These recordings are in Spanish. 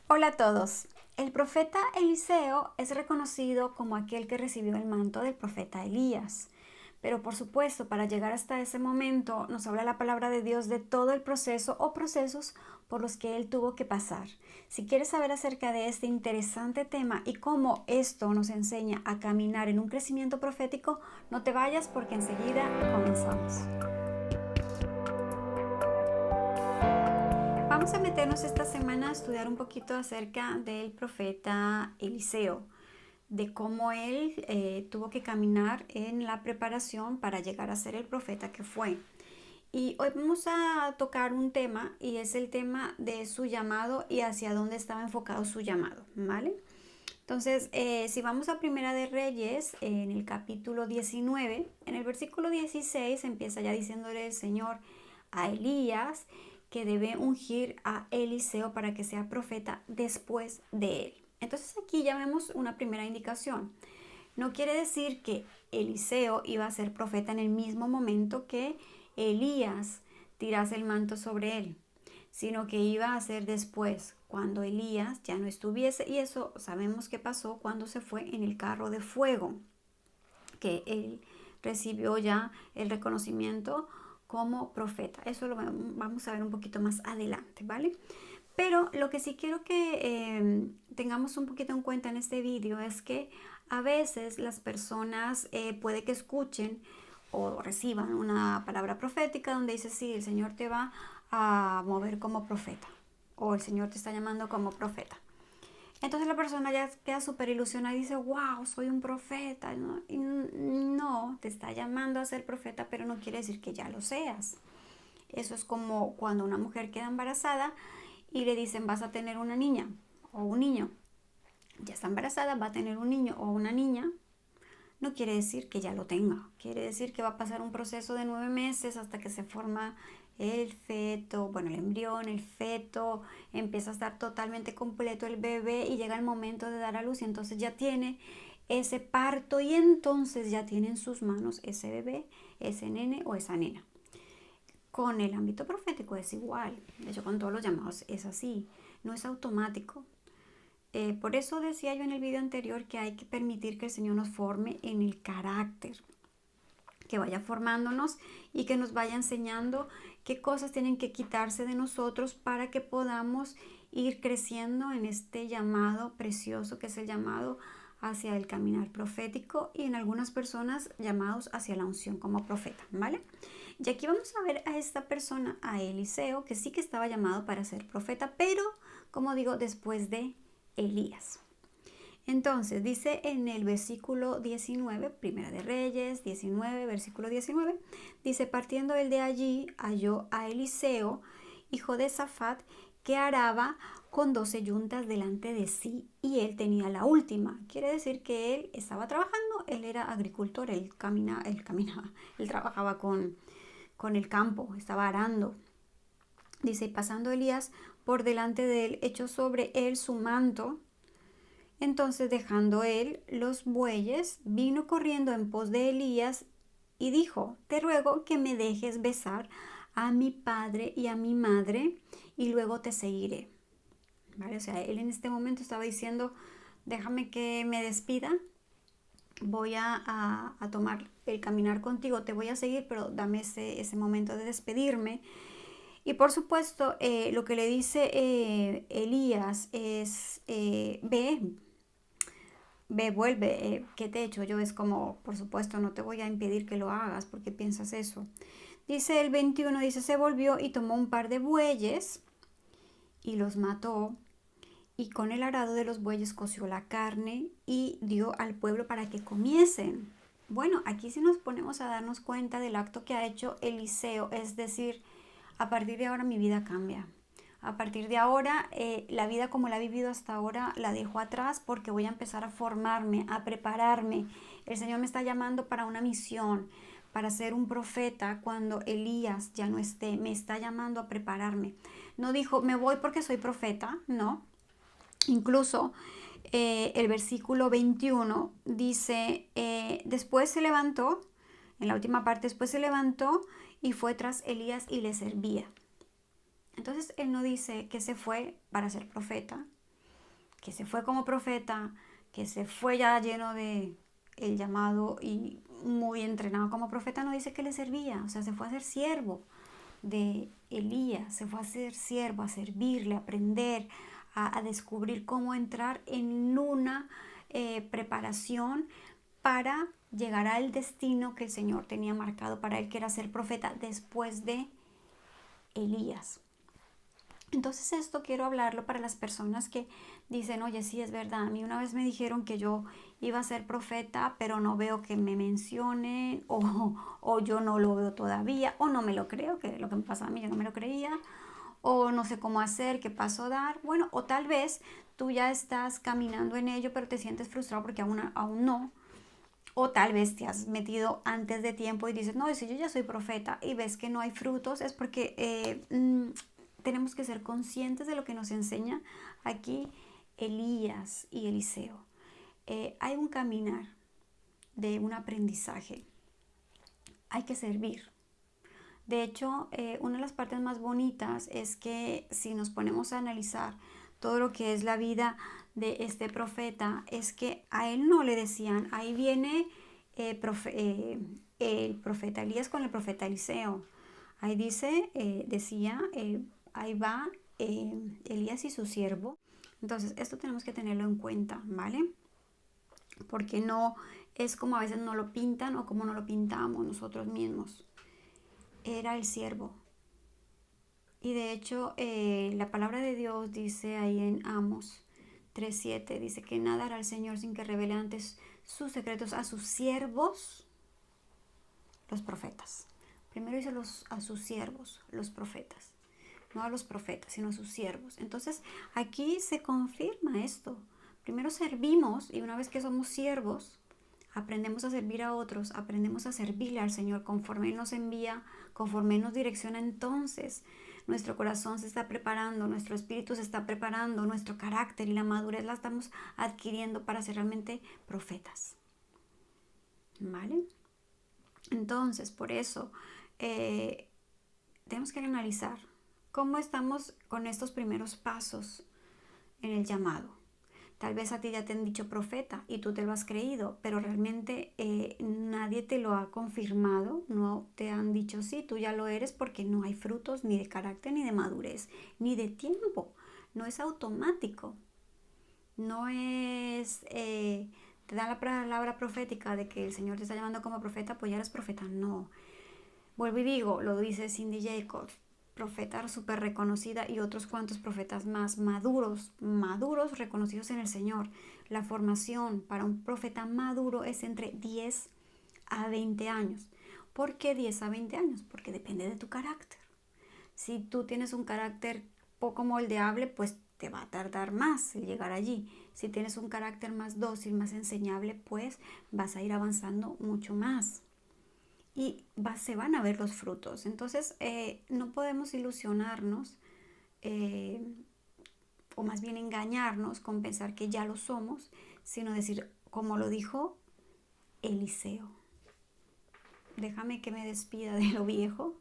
Hola a todos. El profeta Eliseo es reconocido como aquel que recibió el manto del profeta Elías. Pero por supuesto, para llegar hasta ese momento, nos habla la palabra de Dios de todo el proceso o procesos por los que él tuvo que pasar. Si quieres saber acerca de este interesante tema y cómo esto nos enseña a caminar en un crecimiento profético, no te vayas porque enseguida comenzamos. Vamos a meternos esta semana a estudiar un poquito acerca del profeta Eliseo, de cómo él tuvo que caminar en la preparación para llegar a ser el profeta que fue. Y hoy vamos a tocar un tema y es el tema de su llamado y hacia dónde estaba enfocado su llamado, ¿vale? Entonces, si vamos a Primera de Reyes, en el capítulo 19, en el versículo 16 empieza ya diciéndole el Señor a Elías que debe ungir a Eliseo para que sea profeta después de él. Entonces aquí ya vemos una primera indicación. No quiere decir que Eliseo iba a ser profeta en el mismo momento que Elías tirase el manto sobre él, sino que iba a ser después, cuando Elías ya no estuviese, y eso sabemos que pasó cuando se fue en el carro de fuego, que él recibió ya el reconocimiento como profeta. Eso lo vamos a ver un poquito más adelante, ¿vale? Pero lo que sí quiero que tengamos un poquito en cuenta en este vídeo es que a veces las personas puede que escuchen o reciban una palabra profética donde dice, sí, el Señor te va a mover como profeta o el Señor te está llamando como profeta. Entonces la persona ya queda súper ilusionada y dice, wow, soy un profeta, ¿no? Y no, te está llamando a ser profeta, pero no quiere decir que ya lo seas. Eso es como cuando una mujer queda embarazada y le dicen, vas a tener una niña o un niño. Ya está embarazada, va a tener un niño o una niña. No quiere decir que ya lo tenga. Quiere decir que va a pasar un proceso de 9 meses hasta que se forma el feto, bueno, el embrión, el feto, empieza a estar totalmente completo el bebé y llega el momento de dar a luz y entonces ya tiene ese parto y entonces ya tiene en sus manos ese bebé, ese nene o esa nena. Con el ámbito profético es igual, de hecho con todos los llamados es así, no es automático. Por eso decía yo en el video anterior que hay que permitir que el Señor nos forme en el carácter, que vaya formándonos y que nos vaya enseñando qué cosas tienen que quitarse de nosotros para que podamos ir creciendo en este llamado precioso que es el llamado hacia el caminar profético y en algunas personas llamados hacia la unción como profeta, ¿vale? Y aquí vamos a ver a esta persona, a Eliseo, que sí que estaba llamado para ser profeta, pero como digo, después de Elías. Entonces dice en el versículo 19, Primera de Reyes 19, versículo 19, dice, partiendo él de allí, halló a Eliseo, hijo de Safat, que araba con 12 yuntas delante de sí, y él tenía la última. Quiere decir que él estaba trabajando, él era agricultor, él trabajaba con el campo, estaba arando. Dice, y pasando Elías por delante de él, echó sobre él su manto. Entonces, dejando él los bueyes, vino corriendo en pos de Elías y dijo, te ruego que me dejes besar a mi padre y a mi madre y luego te seguiré. ¿Vale? O sea, él en este momento estaba diciendo, déjame que me despida, voy a tomar el caminar contigo, te voy a seguir, pero dame ese momento de despedirme. Y por supuesto, lo que le dice Elías es, ve, vuelve, ¿qué te he hecho yo? Es como, por supuesto, no te voy a impedir que lo hagas, porque piensas eso. Dice el 21, dice, se volvió y tomó un par de bueyes y los mató, y con el arado de los bueyes coció la carne y dio al pueblo para que comiesen. Bueno, aquí sí nos ponemos a darnos cuenta del acto que ha hecho Eliseo, es decir, a partir de ahora mi vida cambia. A partir de ahora, la vida como la he vivido hasta ahora la dejo atrás porque voy a empezar a formarme, a prepararme. El Señor me está llamando para una misión, para ser un profeta cuando Elías ya no esté. Me está llamando a prepararme. No dijo, me voy porque soy profeta, no. Incluso el versículo 21 dice, después se levantó, en la última parte, después se levantó y fue tras Elías y le servía. Entonces él no dice que se fue para ser profeta, que se fue como profeta, que se fue ya lleno de el llamado y muy entrenado como profeta, no dice que le servía, o sea, se fue a ser siervo de Elías, se fue a ser siervo, a servirle, a aprender, a descubrir cómo entrar en una preparación para llegar al destino que el Señor tenía marcado para él, que era ser profeta después de Elías. Entonces esto quiero hablarlo para las personas que dicen, oye, sí, es verdad, a mí una vez me dijeron que yo iba a ser profeta, pero no veo que me mencionen, o yo no lo veo todavía, o no me lo creo, que lo que me pasaba a mí yo no me lo creía, o no sé cómo hacer, qué paso dar, bueno, o tal vez tú ya estás caminando en ello, pero te sientes frustrado porque aún no, o tal vez te has metido antes de tiempo y dices, no, si yo ya soy profeta y ves que no hay frutos, es porque tenemos que ser conscientes de lo que nos enseña aquí Elías y Eliseo. Hay un caminar de un aprendizaje. Hay que servir. De hecho, una de las partes más bonitas es que si nos ponemos a analizar todo lo que es la vida de este profeta, es que a él no le decían, ahí viene el profeta Elías con el profeta Eliseo. Ahí dice, decía, ahí va Elías y su siervo. Entonces, esto tenemos que tenerlo en cuenta, ¿vale? Porque no es como a veces no lo pintan o como no lo pintamos nosotros mismos. Era el siervo. Y de hecho, la palabra de Dios dice ahí en Amos 3:7, dice que nada hará el Señor sin que revele antes sus secretos a sus siervos, los profetas. Primero dice a sus siervos, los profetas. No a los profetas, sino a sus siervos. Entonces, aquí se confirma esto. Primero servimos y una vez que somos siervos, aprendemos a servir a otros, aprendemos a servirle al Señor conforme Él nos envía, conforme Él nos direcciona. Entonces, nuestro corazón se está preparando, nuestro espíritu se está preparando, nuestro carácter y la madurez la estamos adquiriendo para ser realmente profetas. ¿Vale? Entonces, por eso, tenemos que analizar cómo estamos con estos primeros pasos en el llamado. Tal vez a ti ya te han dicho profeta y tú te lo has creído, pero realmente nadie te lo ha confirmado, no te han dicho sí, tú ya lo eres porque no hay frutos ni de carácter, ni de madurez, ni de tiempo. No es automático. No es, te da la palabra profética de que el Señor te está llamando como profeta, pues ya eres profeta. No. Vuelvo y digo, lo dice Cindy Jacobs, profeta súper reconocida y otros cuantos profetas más maduros, reconocidos en el Señor. La formación para un profeta maduro es entre 10 a 20 años. ¿Por qué 10 a 20 años? Porque depende de tu carácter. Si tú tienes un carácter poco moldeable, pues te va a tardar más el llegar allí. Si tienes un carácter más dócil, más enseñable, pues vas a ir avanzando mucho más y se van a ver los frutos. Entonces, no podemos ilusionarnos o más bien engañarnos con pensar que ya lo somos, sino decir, como lo dijo Eliseo, déjame que me despida de lo viejo,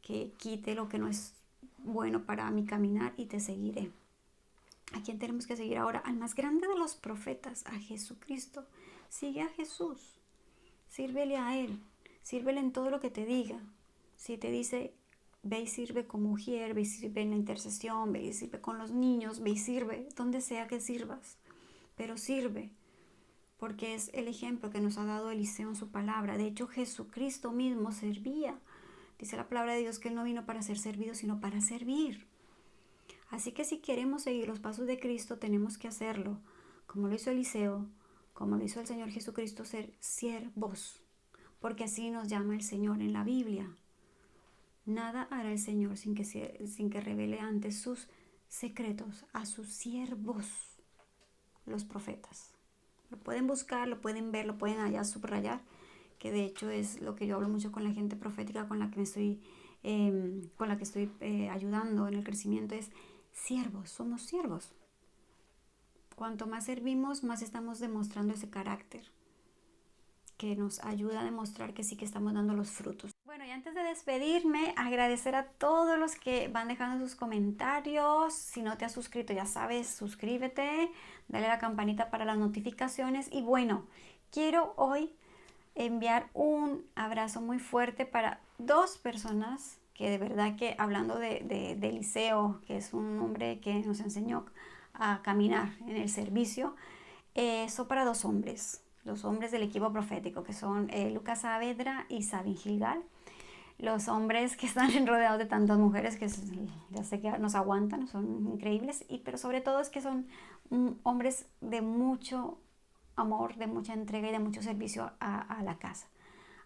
que quite lo que no es bueno para mi caminar y te seguiré. ¿A quién tenemos que seguir ahora? Al más grande de los profetas, a Jesucristo. Sigue a Jesús, sírvele a Él. Sírvele en todo lo que te diga. Si te dice, ve y sirve como mujer, ve y sirve en la intercesión, ve y sirve con los niños, ve y sirve donde sea que sirvas. Pero sirve, porque es el ejemplo que nos ha dado Eliseo en su palabra. De hecho, Jesucristo mismo servía. Dice la palabra de Dios que Él no vino para ser servido, sino para servir. Así que si queremos seguir los pasos de Cristo, tenemos que hacerlo, como lo hizo Eliseo, como lo hizo el Señor Jesucristo, ser siervos. Porque así nos llama el Señor en la Biblia. Nada hará el Señor sin que revele antes sus secretos a sus siervos, los profetas. Lo pueden buscar, lo pueden ver, lo pueden allá subrayar, que de hecho es lo que yo hablo mucho con la gente profética con la que estoy ayudando en el crecimiento, es siervos, somos siervos. Cuanto más servimos, más estamos demostrando ese carácter que nos ayuda a demostrar que sí que estamos dando los frutos. Bueno, Y antes de despedirme, agradecer a todos los que van dejando sus comentarios. Si no te has suscrito, ya sabes, suscríbete, dale a la campanita para las notificaciones. Y bueno, quiero hoy enviar un abrazo muy fuerte para dos personas que de verdad que, hablando de Eliseo, que es un hombre que nos enseñó a caminar en el servicio, son para dos hombres, los hombres del equipo profético, que son Lucas Saavedra y Sabin Gilgal. Los hombres que están rodeados de tantas mujeres que ya sé que nos aguantan, son increíbles, pero sobre todo es que son hombres de mucho amor, de mucha entrega y de mucho servicio a la casa.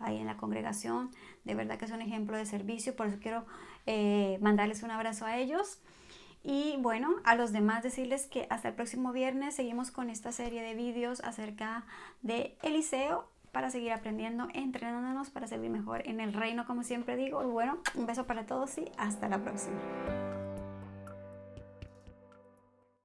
Ahí en la congregación, de verdad que es un ejemplo de servicio, por eso quiero mandarles un abrazo a ellos. Y bueno, a los demás decirles que hasta el próximo viernes seguimos con esta serie de vídeos acerca de Eliseo, para seguir aprendiendo, entrenándonos para servir mejor en el reino, como siempre digo. Y bueno, un beso para todos y hasta la próxima.